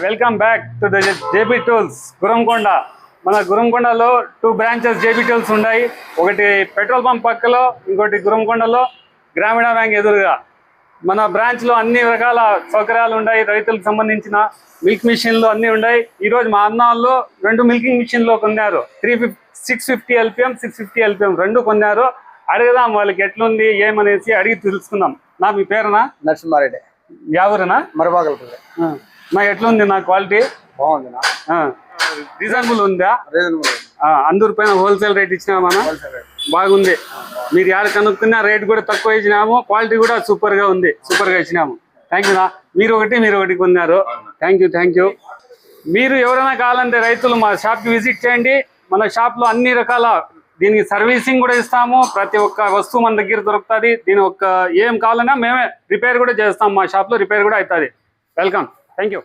Welcome back to the JB tools Gurramkonda. మన గురంకొండలో 2 branches JB tools ఉన్నాయి. ఒకటి పెట్రోల్ పంప్ పక్కలో, ఇంకోటి గురంకొండలో గ్రామీణ బ్యాంక్ ఎదురుగా. మన బ్రాంచ్లో అన్ని రకాల సౌకర్యాలు ఉన్నాయి. రైతులకు సంబంధించిన మిల్క్ మిషన్లు అన్నీ ఉన్నాయి. ఈరోజు మా అన్నాల్లో 2 మిల్కింగ్ మిషన్లు కొన్నారు. 650 LPM 650 LPM 2 కొన్నారు. అడుగుదాం వాళ్ళకి ఎట్లుంది ఏమనేసి అడిగి తెలుసుకుందాం. మీ పేరునా? నరసింహారెడ్డి. ఎవరునా? మరబాగలపల్లి. ఎట్లుంది నా క్వాలిటీ? బాగుంది. రీజనబుల్ ఉందా? రీజనబుల్. అందరి పైన హోల్సేల్ రేట్ ఇచ్చినామా? బాగుంది. మీరు యాడ కనుక్కున్నా రేట్ కూడా తక్కువ ఇచ్చినాము, క్వాలిటీ కూడా సూపర్ గా ఉంది. సూపర్ గా ఇచ్చినాము. Thank you. మీరు ఒకటి కొన్నారు. Thank you. మీరు ఎవరైనా కావాలంటే రైతులు మా షాప్ కి విజిట్ చేయండి. మన షాప్ లో అన్ని రకాల దీనికి సర్వీసింగ్ కూడా ఇస్తాము. ప్రతి ఒక్క వస్తువు మన దగ్గర దొరుకుతుంది. దీని ఏం కావాలన్నా మేమే రిపేర్ కూడా చేస్తాం. మా షాప్ లో రిపేర్ కూడా అవుతుంది. వెల్కమ్. Thank you.